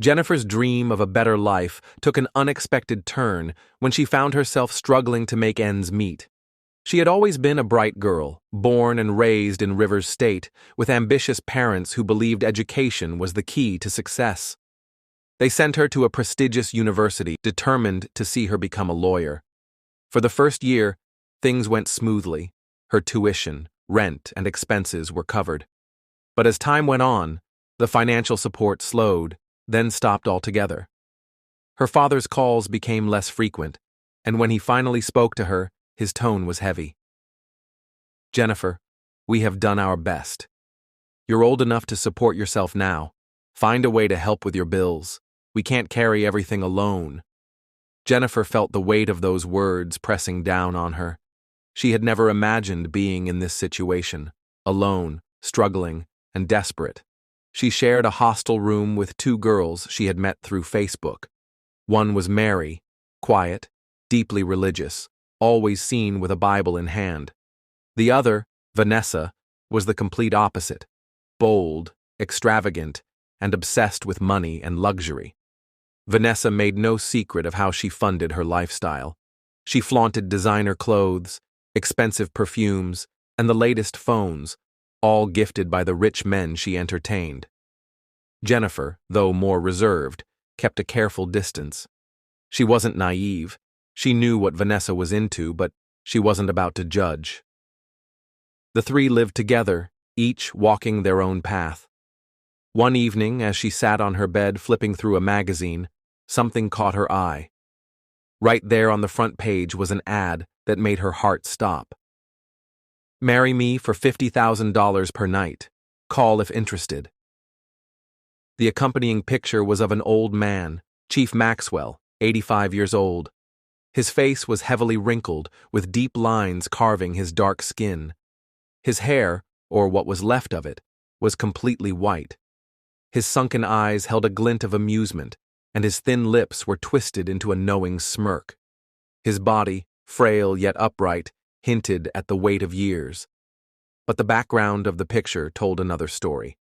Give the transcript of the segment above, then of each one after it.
Jennifer's dream of a better life took an unexpected turn when she found herself struggling to make ends meet. She had always been a bright girl, born and raised in Rivers State, with ambitious parents who believed education was the key to success. They sent her to a prestigious university, determined to see her become a lawyer. For the first year, things went smoothly. Her tuition, rent, and expenses were covered. But as time went on, the financial support slowed, then stopped altogether. Her father's calls became less frequent, and when he finally spoke to her, his tone was heavy. "Jennifer, we have done our best. You're old enough to support yourself now. Find a way to help with your bills. We can't carry everything alone." Jennifer felt the weight of those words pressing down on her. She had never imagined being in this situation, alone, struggling, and desperate. She shared a hostel room with two girls she had met through Facebook. One was Mary, quiet, deeply religious, always seen with a Bible in hand. The other, Vanessa, was the complete opposite, bold, extravagant, and obsessed with money and luxury. Vanessa made no secret of how she funded her lifestyle. She flaunted designer clothes, expensive perfumes, and the latest phones, all gifted by the rich men she entertained. Jennifer, though more reserved, kept a careful distance. She wasn't naive. She knew what Vanessa was into, but she wasn't about to judge. The three lived together, each walking their own path. One evening, as she sat on her bed flipping through a magazine, something caught her eye. Right there on the front page was an ad that made her heart stop. "Marry me for $50,000 per night. Call if interested." The accompanying picture was of an old man, Chief Maxwell, 85 years old. His face was heavily wrinkled, with deep lines carving his dark skin. His hair, or what was left of it, was completely white. His sunken eyes held a glint of amusement, and his thin lips were twisted into a knowing smirk. His body, frail yet upright, hinted at the weight of years. But the background of the picture told another story.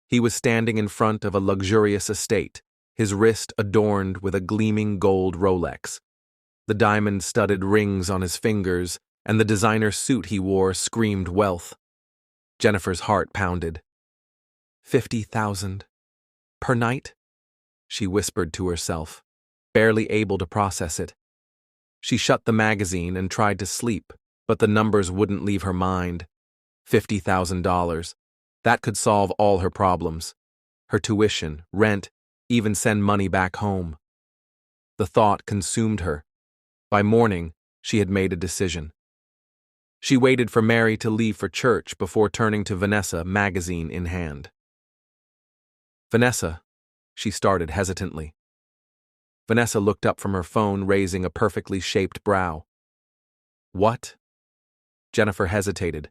He was standing in front of a luxurious estate, his wrist adorned with a gleaming gold Rolex. The diamond-studded rings on his fingers and the designer suit he wore screamed wealth. Jennifer's heart pounded. 50,000 per night? She whispered to herself, barely able to process it. She shut the magazine and tried to sleep, but the numbers wouldn't leave her mind. $50,000. That could solve all her problems. Her tuition, rent, even send money back home. The thought consumed her. By morning, she had made a decision. She waited for Mary to leave for church before turning to Vanessa, magazine in hand. "Vanessa," she started hesitantly. Vanessa looked up from her phone, raising a perfectly shaped brow. "What?" Jennifer hesitated,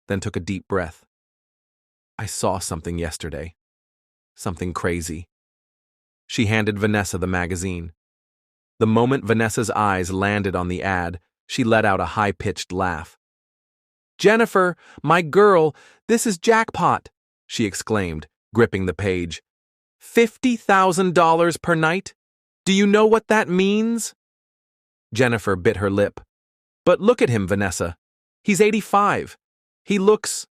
then took a deep breath. "I saw something yesterday. Something crazy." She handed Vanessa the magazine. The moment Vanessa's eyes landed on the ad, she let out a high-pitched laugh. "Jennifer, my girl, this is jackpot," she exclaimed, gripping the page. $50,000 per night? Do you know what that means?" Jennifer bit her lip. "But look at him, Vanessa. He's 85. He looks—"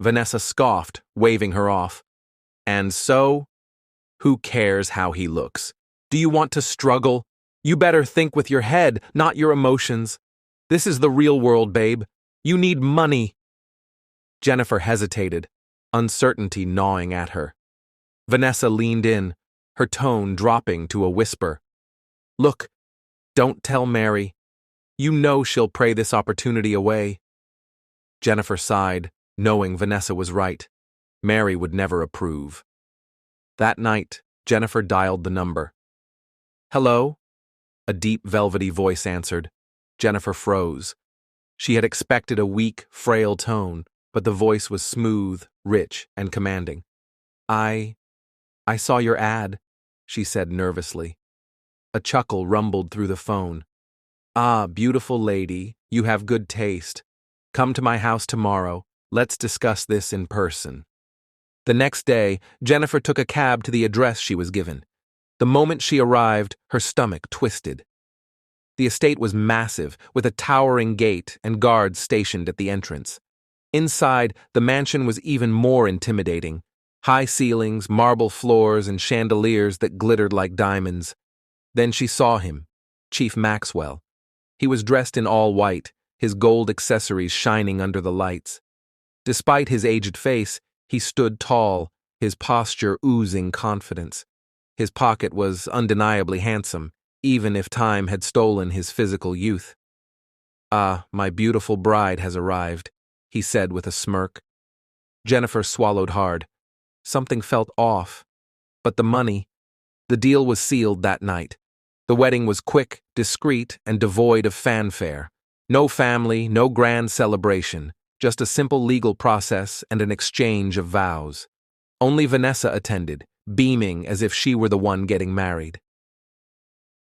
Vanessa scoffed, waving her off. "And so? Who cares how he looks? Do you want to struggle? You better think with your head, not your emotions. This is the real world, babe. You need money." Jennifer hesitated, uncertainty gnawing at her. Vanessa leaned in, her tone dropping to a whisper. "Look, don't tell Mary. You know she'll pray this opportunity away." Jennifer sighed, knowing Vanessa was right. Mary would never approve. That night, Jennifer dialed the number. "Hello?" A deep, velvety voice answered. Jennifer froze. She had expected a weak, frail tone, but the voice was smooth, rich, and commanding. I saw your ad," she said nervously. A chuckle rumbled through the phone. "Ah, beautiful lady, you have good taste. Come to my house tomorrow. Let's discuss this in person." The next day, Jennifer took a cab to the address she was given. The moment she arrived, her stomach twisted. The estate was massive, with a towering gate and guards stationed at the entrance. Inside, the mansion was even more intimidating. High ceilings, marble floors, and chandeliers that glittered like diamonds. Then she saw him, Chief Maxwell. He was dressed in all white, his gold accessories shining under the lights. Despite his aged face, he stood tall, his posture oozing confidence. His pocket was undeniably handsome, even if time had stolen his physical youth. "Ah, my beautiful bride has arrived," he said with a smirk. Jennifer swallowed hard. Something felt off. But the deal was sealed that night. The wedding was quick, discreet, and devoid of fanfare. No family, no grand celebration, just a simple legal process and an exchange of vows. Only Vanessa attended, beaming as if she were the one getting married.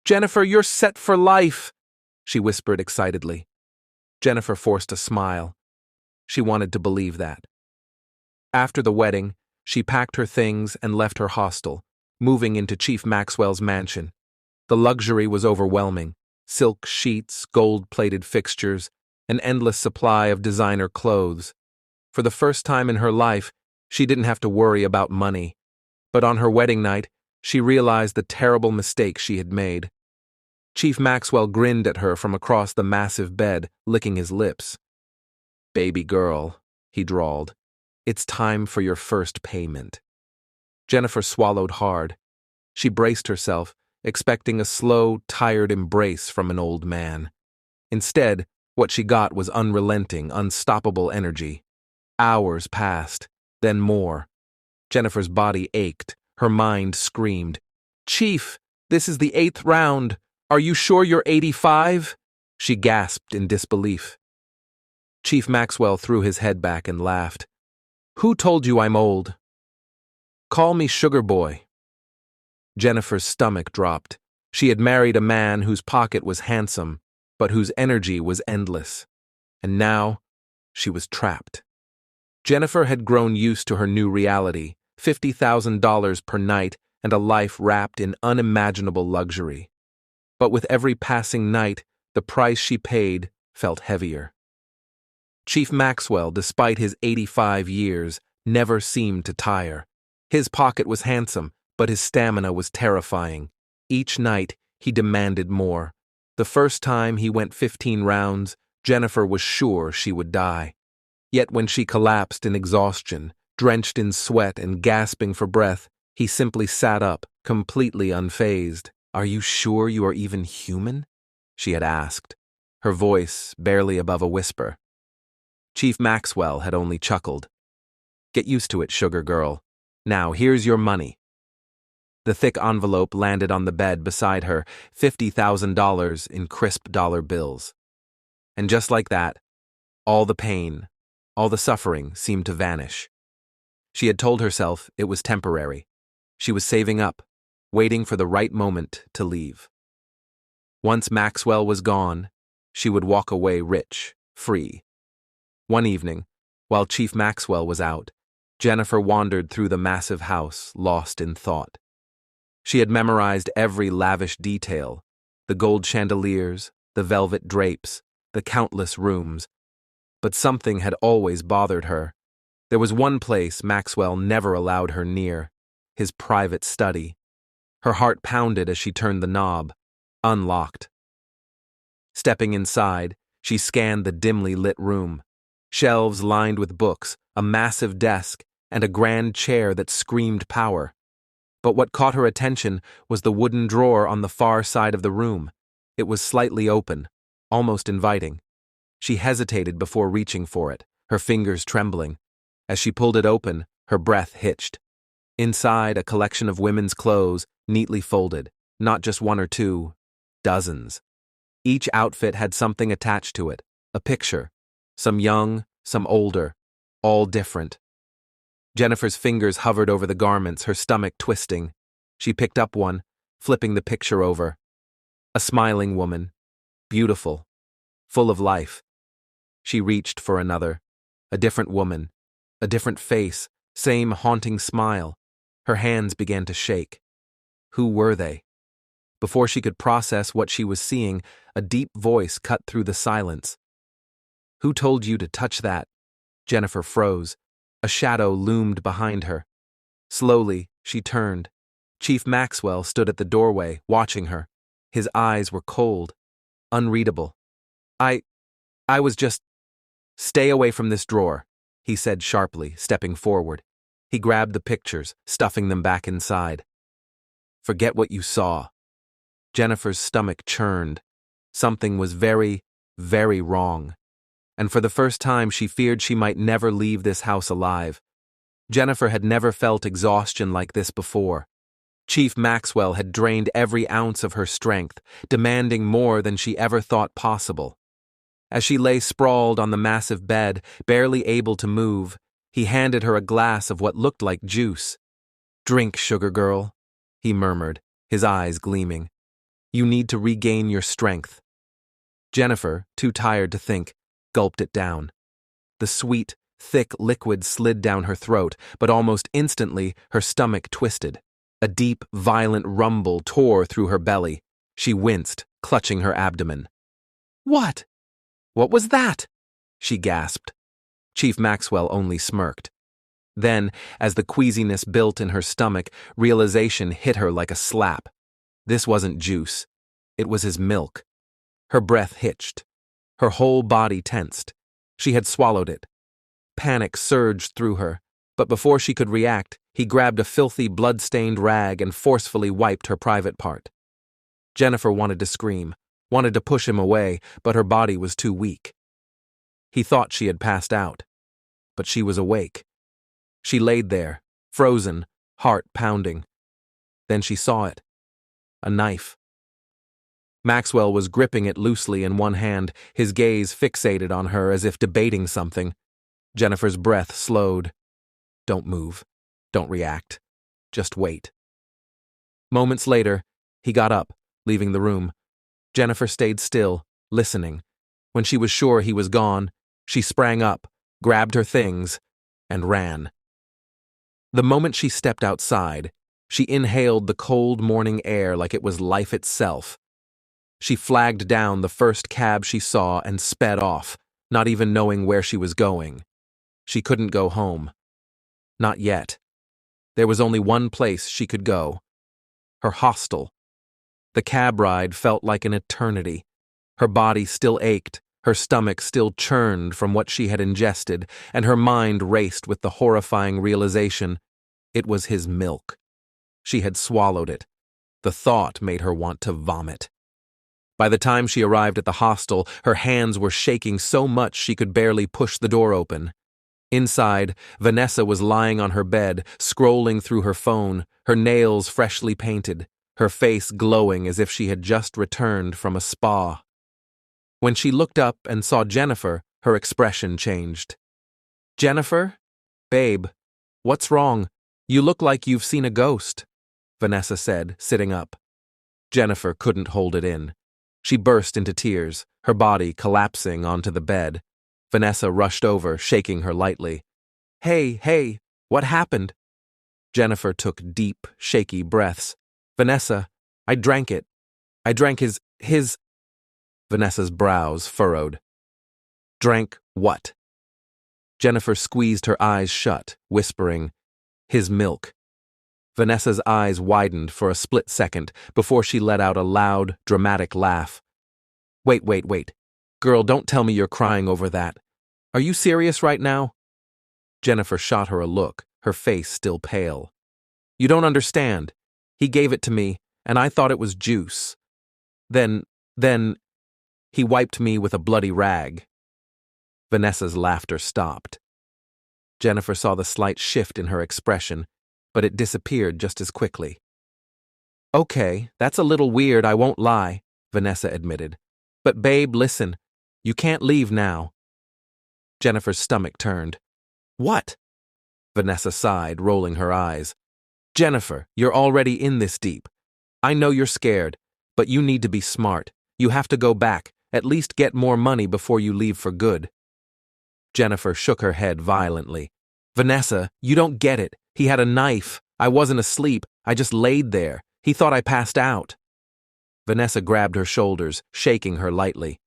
"Jennifer, you're set for life," she whispered excitedly. Jennifer forced a smile. She wanted to believe that. After the wedding, she packed her things and left her hostel, moving into Chief Maxwell's mansion. The luxury was overwhelming. Silk sheets, gold-plated fixtures, an endless supply of designer clothes. For the first time in her life, she didn't have to worry about money. But on her wedding night, she realized the terrible mistake she had made. Chief Maxwell grinned at her from across the massive bed, licking his lips. "Baby girl," he drawled, "it's time for your first payment." Jennifer swallowed hard. She braced herself, expecting a slow, tired embrace from an old man. Instead, what she got was unrelenting, unstoppable energy. Hours passed, then more. Jennifer's body ached, her mind screamed, "Chief, this is the 8th round. Are you sure you're 85? She gasped in disbelief. Chief Maxwell threw his head back and laughed. "Who told you I'm old?" "Call me Sugar Boy." Jennifer's stomach dropped. She had married a man whose pocket was handsome, but whose energy was endless. And now, she was trapped. Jennifer had grown used to her new reality, $50,000 per night and a life wrapped in unimaginable luxury. But with every passing night, the price she paid felt heavier. Chief Maxwell, despite his 85 years, never seemed to tire. His pocket was handsome, but his stamina was terrifying. Each night, he demanded more. The first time he went 15 rounds, Jennifer was sure she would die. Yet when she collapsed in exhaustion, drenched in sweat and gasping for breath, he simply sat up, completely unfazed. "Are you sure you are even human?" she had asked, her voice barely above a whisper. Chief Maxwell had only chuckled. "Get used to it, sugar girl. Now, here's your money." The thick envelope landed on the bed beside her, $50,000 in crisp dollar bills. And just like that, all the pain, all the suffering seemed to vanish. She had told herself it was temporary. She was saving up, waiting for the right moment to leave. Once Maxwell was gone, she would walk away rich, free. One evening, while Chief Maxwell was out, Jennifer wandered through the massive house, lost in thought. She had memorized every lavish detail, the gold chandeliers, the velvet drapes, the countless rooms. But something had always bothered her. There was one place Maxwell never allowed her near, his private study. Her heart pounded as she turned the knob, unlocked. Stepping inside, she scanned the dimly lit room. Shelves lined with books, a massive desk, and a grand chair that screamed power. But what caught her attention was the wooden drawer on the far side of the room. It was slightly open, almost inviting. She hesitated before reaching for it, her fingers trembling. As she pulled it open, her breath hitched. Inside, a collection of women's clothes, neatly folded, not just one or two, dozens. Each outfit had something attached to it, a picture, some young, some older, all different. Jennifer's fingers hovered over the garments, her stomach twisting. She picked up one, flipping the picture over. A smiling woman, beautiful, full of life. She reached for another, a different woman, a different face, same haunting smile. Her hands began to shake. Who were they? Before she could process what she was seeing, a deep voice cut through the silence. Who told you to touch that? Jennifer froze. A shadow loomed behind her. Slowly, she turned. Chief Maxwell stood at the doorway, watching her. His eyes were cold, unreadable. I was just... Stay away from this drawer, he said sharply, stepping forward. He grabbed the pictures, stuffing them back inside. Forget what you saw. Jennifer's stomach churned. Something was very, very wrong. And for the first time she feared she might never leave this house alive. Jennifer had never felt exhaustion like this before. Chief Maxwell had drained every ounce of her strength, demanding more than she ever thought possible. As she lay sprawled on the massive bed, barely able to move, he handed her a glass of what looked like juice. Drink, sugar girl, he murmured, his eyes gleaming. You need to regain your strength. Jennifer, too tired to think, gulped it down. The sweet, thick liquid slid down her throat, but almost instantly her stomach twisted. A deep, violent rumble tore through her belly. She winced, clutching her abdomen. What? What was that? She gasped. Chief Maxwell only smirked. Then, as the queasiness built in her stomach, realization hit her like a slap. This wasn't juice. It was his milk. Her breath hitched. Her whole body tensed. She had swallowed it. Panic surged through her, but before she could react, he grabbed a filthy, blood-stained rag and forcefully wiped her private part. Jennifer wanted to scream, wanted to push him away, but her body was too weak. He thought she had passed out, but she was awake. She laid there, frozen, heart pounding. Then she saw it. A knife. Maxwell was gripping it loosely in one hand, his gaze fixated on her as if debating something. Jennifer's breath slowed. Don't move. Don't react. Just wait. Moments later, he got up, leaving the room. Jennifer stayed still, listening. When she was sure he was gone, she sprang up, grabbed her things, and ran. The moment she stepped outside, she inhaled the cold morning air like it was life itself. She flagged down the first cab she saw and sped off, not even knowing where she was going. She couldn't go home. Not yet. There was only one place she could go. Her hostel. The cab ride felt like an eternity. Her body still ached, her stomach still churned from what she had ingested, and her mind raced with the horrifying realization it was his milk. She had swallowed it. The thought made her want to vomit. By the time she arrived at the hostel, her hands were shaking so much she could barely push the door open. Inside, Vanessa was lying on her bed, scrolling through her phone, her nails freshly painted, her face glowing as if she had just returned from a spa. When she looked up and saw Jennifer, her expression changed. Jennifer? Babe, what's wrong? You look like you've seen a ghost, Vanessa said, sitting up. Jennifer couldn't hold it in. She burst into tears, her body collapsing onto the bed. Vanessa rushed over, shaking her lightly. Hey, what happened? Jennifer took deep, shaky breaths. Vanessa, I drank it. I drank his... Vanessa's brows furrowed. Drank what? Jennifer squeezed her eyes shut, whispering, his milk. Vanessa's eyes widened for a split second before she let out a loud, dramatic laugh. Wait. Girl, don't tell me you're crying over that. Are you serious right now? Jennifer shot her a look, her face still pale. You don't understand. He gave it to me, and I thought it was juice. Then, he wiped me with a bloody rag. Vanessa's laughter stopped. Jennifer saw the slight shift in her expression, but it disappeared just as quickly. Okay, that's a little weird, I won't lie, Vanessa admitted. But babe, listen, you can't leave now. Jennifer's stomach turned. What? Vanessa sighed, rolling her eyes. Jennifer, you're already in this deep. I know you're scared, but you need to be smart. You have to go back, at least get more money before you leave for good. Jennifer shook her head violently. Vanessa, you don't get it. He had a knife. I wasn't asleep. I just laid there. He thought I passed out. Vanessa grabbed her shoulders, shaking her lightly.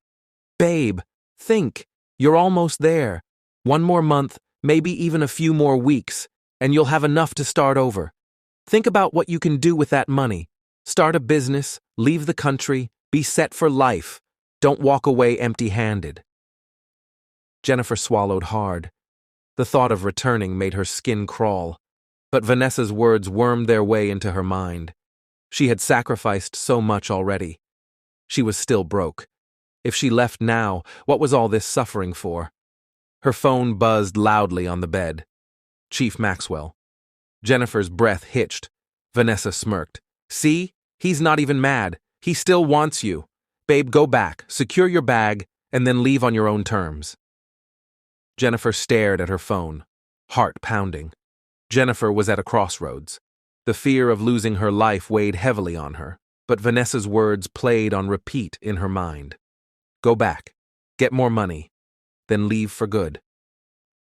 Babe, think. You're almost there. 1 more month, maybe even a few more weeks, and you'll have enough to start over. Think about what you can do with that money. Start a business, leave the country, be set for life. Don't walk away empty-handed. Jennifer swallowed hard. The thought of returning made her skin crawl, but Vanessa's words wormed their way into her mind. She had sacrificed so much already. She was still broke. If she left now, what was all this suffering for? Her phone buzzed loudly on the bed. Chief Maxwell. Jennifer's breath hitched. Vanessa smirked. See? He's not even mad. He still wants you. Babe, go back, secure your bag, and then leave on your own terms. Jennifer stared at her phone, heart pounding. Jennifer was at a crossroads. The fear of losing her life weighed heavily on her, but Vanessa's words played on repeat in her mind. Go back, get more money, then leave for good.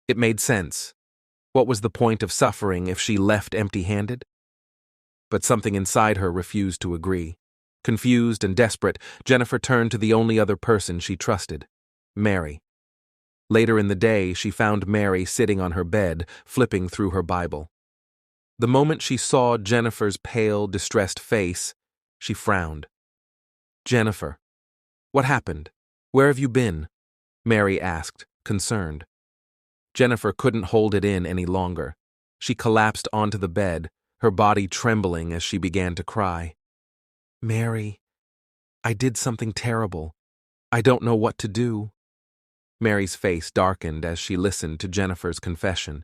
It made sense. What was the point of suffering if she left empty-handed? But something inside her refused to agree. Confused and desperate, Jennifer turned to the only other person she trusted, Mary. Later in the day, she found Mary sitting on her bed, flipping through her Bible. The moment she saw Jennifer's pale, distressed face, she frowned. Jennifer, what happened? Where have you been? Mary asked, concerned. Jennifer couldn't hold it in any longer. She collapsed onto the bed, her body trembling as she began to cry. Mary, I did something terrible. I don't know what to do. Mary's face darkened as she listened to Jennifer's confession.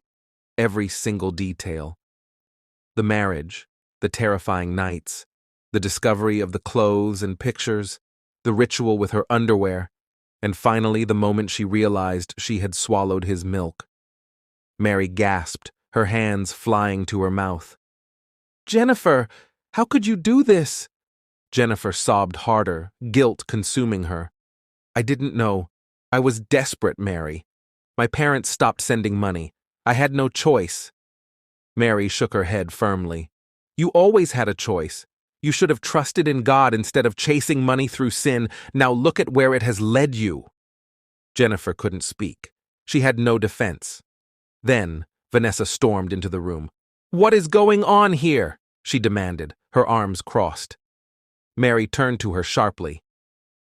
Every single detail. The marriage, the terrifying nights, the discovery of the clothes and pictures, the ritual with her underwear, and finally the moment she realized she had swallowed his milk. Mary gasped, her hands flying to her mouth. Jennifer, how could you do this? Jennifer sobbed harder, guilt consuming her. I didn't know. I was desperate, Mary. My parents stopped sending money. I had no choice. Mary shook her head firmly. You always had a choice. You should have trusted in God instead of chasing money through sin. Now look at where it has led you. Jennifer couldn't speak. She had no defense. Then, Vanessa stormed into the room. What is going on here? She demanded, her arms crossed. Mary turned to her sharply.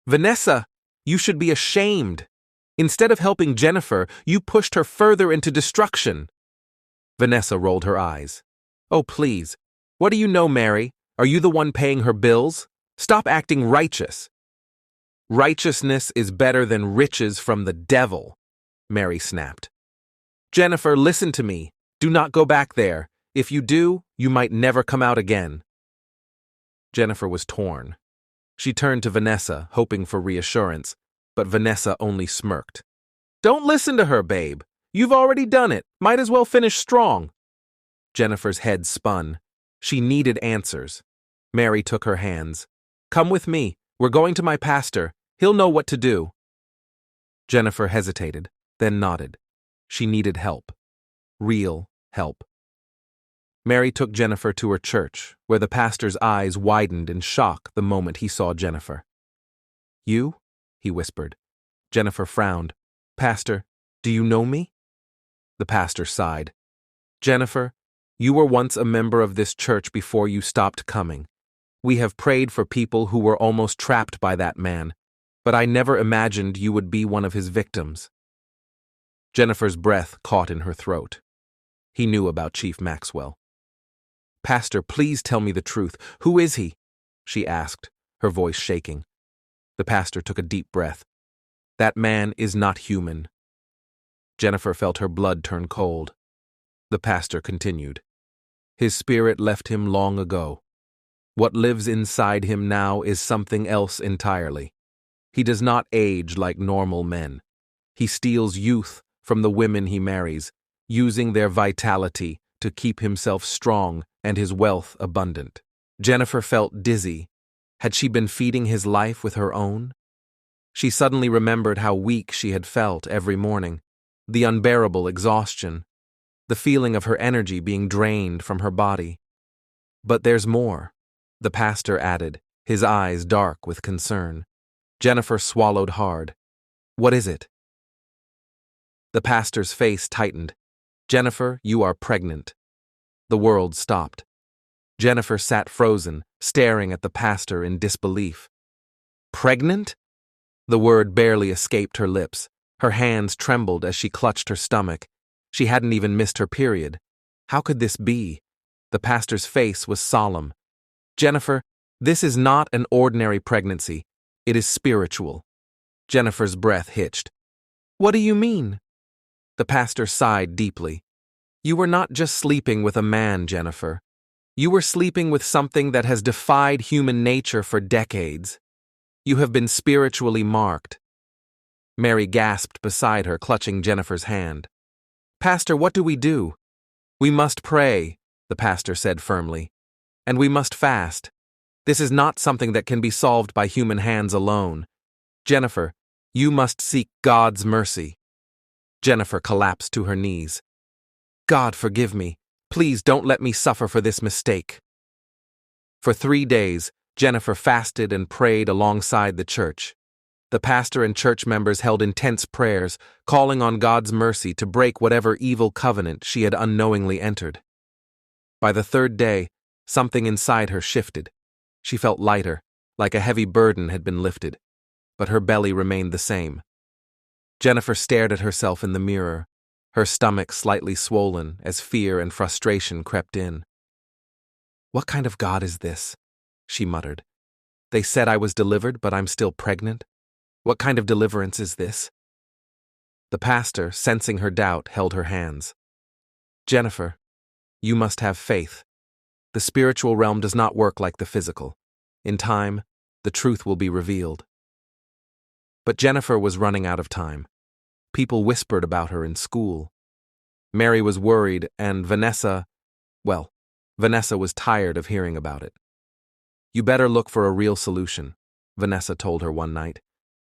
Vanessa, you should be ashamed. Instead of helping Jennifer, you pushed her further into destruction. Vanessa rolled her eyes. Oh, please. What do you know, Mary? Are you the one paying her bills? Stop acting righteous. Righteousness is better than riches from the devil, Mary snapped. Jennifer, listen to me. Do not go back there. If you do, you might never come out again. Jennifer was torn. She turned to Vanessa, hoping for reassurance, but Vanessa only smirked. Don't listen to her, babe. You've already done it. Might as well finish strong. Jennifer's head spun. She needed answers. Mary took her hands. Come with me. We're going to my pastor. He'll know what to do. Jennifer hesitated, then nodded. She needed help. Real help. Mary took Jennifer to her church, where the pastor's eyes widened in shock the moment he saw Jennifer. You? He whispered. Jennifer frowned. Pastor, do you know me? The pastor sighed. Jennifer, you were once a member of this church before you stopped coming. We have prayed for people who were almost trapped by that man, but I never imagined you would be one of his victims. Jennifer's breath caught in her throat. He knew about Chief Maxwell. Pastor, please tell me the truth. Who is he? She asked, her voice shaking. The pastor took a deep breath. That man is not human. Jennifer felt her blood turn cold. The pastor continued. His spirit left him long ago. What lives inside him now is something else entirely. He does not age like normal men. He steals youth from the women he marries, using their vitality to keep himself strong and his wealth abundant. Jennifer felt dizzy. Had she been feeding his life with her own? She suddenly remembered how weak she had felt every morning, the unbearable exhaustion, the feeling of her energy being drained from her body. But there's more. the pastor added, his eyes dark with concern. Jennifer swallowed hard. What is it? The pastor's face tightened. Jennifer, you are pregnant. The world stopped. Jennifer sat frozen, staring at the pastor in disbelief. Pregnant? The word barely escaped her lips. Her hands trembled as she clutched her stomach. She hadn't even missed her period. How could this be? The pastor's face was solemn. Jennifer, this is not an ordinary pregnancy. It is spiritual. Jennifer's breath hitched. What do you mean? The pastor sighed deeply. You were not just sleeping with a man, Jennifer. You were sleeping with something that has defied human nature for decades. You have been spiritually marked. Mary gasped beside her, clutching Jennifer's hand. Pastor, what do we do? We must pray, the pastor said firmly. And we must fast. This is not something that can be solved by human hands alone. Jennifer, you must seek God's mercy. Jennifer collapsed to her knees. God, forgive me. Please don't let me suffer for this mistake. For 3 days, Jennifer fasted and prayed alongside the church. The pastor and church members held intense prayers, calling on God's mercy to break whatever evil covenant she had unknowingly entered. By the 3rd day, something inside her shifted. She felt lighter, like a heavy burden had been lifted, but her belly remained the same. Jennifer stared at herself in the mirror, her stomach slightly swollen as fear and frustration crept in. What kind of God is this? She muttered. They said I was delivered, but I'm still pregnant? What kind of deliverance is this? The pastor, sensing her doubt, held her hands. Jennifer, you must have faith. The spiritual realm does not work like the physical. In time, the truth will be revealed. But Jennifer was running out of time. People whispered about her in school. Mary was worried, and Vanessa was tired of hearing about it. You better look for a real solution, Vanessa told her one night.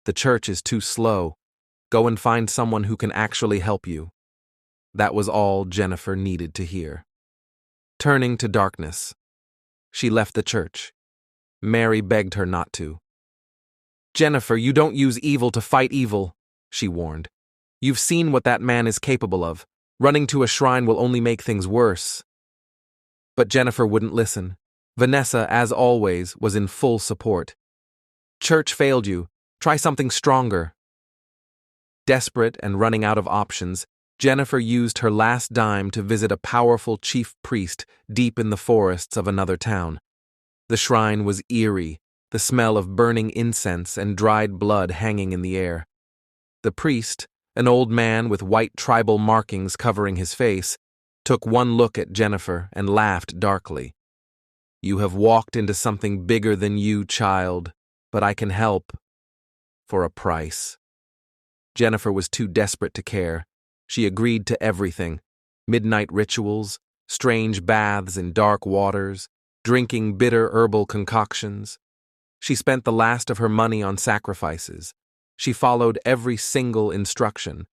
The church is too slow. Go and find someone who can actually help you. That was all Jennifer needed to hear. Turning to darkness, she left the church. Mary begged her not to. Jennifer, you don't use evil to fight evil, she warned. You've seen what that man is capable of. Running to a shrine will only make things worse. But Jennifer wouldn't listen. Vanessa, as always, was in full support. Church failed you. Try something stronger. Desperate and running out of options, Jennifer used her last dime to visit a powerful chief priest deep in the forests of another town. The shrine was eerie, the smell of burning incense and dried blood hanging in the air. The priest, an old man with white tribal markings covering his face, took one look at Jennifer and laughed darkly. You have walked into something bigger than you, child, but I can help. For a price. Jennifer was too desperate to care. She agreed to everything: midnight rituals, strange baths in dark waters, drinking bitter herbal concoctions. She spent the last of her money on sacrifices. She followed every single instruction.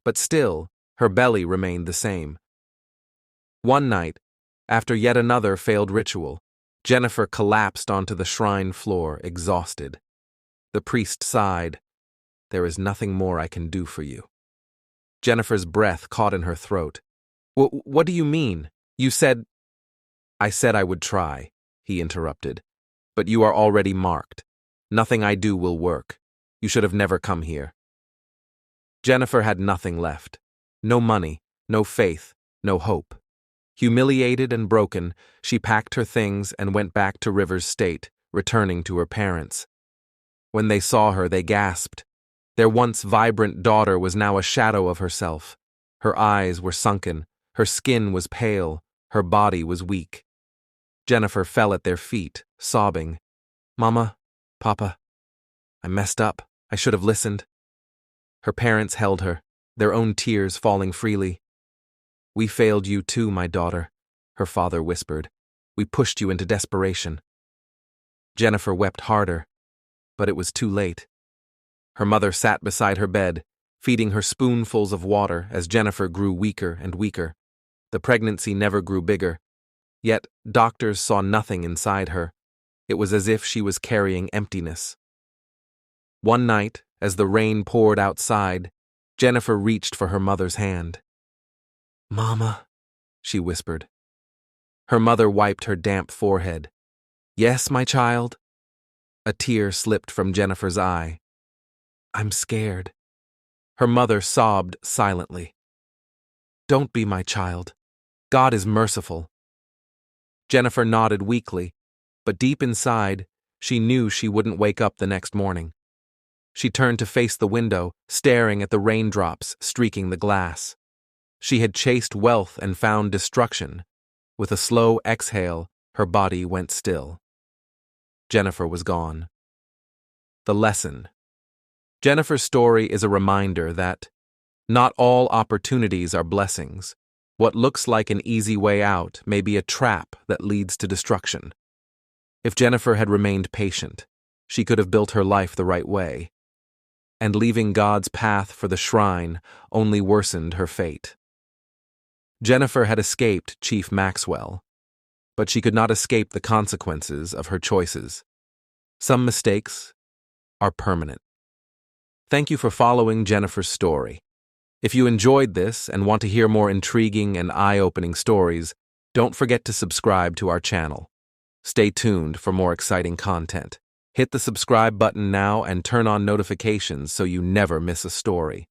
But still, her belly remained the same. One night, after yet another failed ritual, Jennifer collapsed onto the shrine floor, exhausted. The priest sighed. There is nothing more I can do for you. Jennifer's breath caught in her throat. What do you mean? You said... I said I would try, he interrupted. But you are already marked. Nothing I do will work. You should have never come here. Jennifer had nothing left. No money, no faith, no hope. Humiliated and broken, she packed her things and went back to Rivers State, returning to her parents. When they saw her, they gasped. Their once vibrant daughter was now a shadow of herself. Her eyes were sunken, her skin was pale, her body was weak. Jennifer fell at their feet, sobbing. Mama, Papa, I messed up. I should have listened. Her parents held her, their own tears falling freely. We failed you too, my daughter, her father whispered. We pushed you into desperation. Jennifer wept harder, but it was too late. Her mother sat beside her bed, feeding her spoonfuls of water as Jennifer grew weaker and weaker. The pregnancy never grew bigger. Yet doctors saw nothing inside her, It was as if she was carrying emptiness. One night, as the rain poured outside, Jennifer reached for her mother's hand. "Mama," she whispered. Her mother wiped her damp forehead. "Yes, my child?" A tear slipped from Jennifer's eye. "I'm scared." Her mother sobbed silently. "Don't be, my child. God is merciful." Jennifer nodded weakly, but deep inside, she knew she wouldn't wake up the next morning. She turned to face the window, staring at the raindrops streaking the glass. She had chased wealth and found destruction. With a slow exhale, her body went still. Jennifer was gone. The lesson. Jennifer's story is a reminder that not all opportunities are blessings. What looks like an easy way out may be a trap that leads to destruction. If Jennifer had remained patient, she could have built her life the right way. And leaving God's path for the shrine only worsened her fate. Jennifer had escaped Chief Maxwell, but she could not escape the consequences of her choices. Some mistakes are permanent. Thank you for following Jennifer's story. If you enjoyed this and want to hear more intriguing and eye-opening stories, don't forget to subscribe to our channel. Stay tuned for more exciting content. Hit the subscribe button now and turn on notifications so you never miss a story.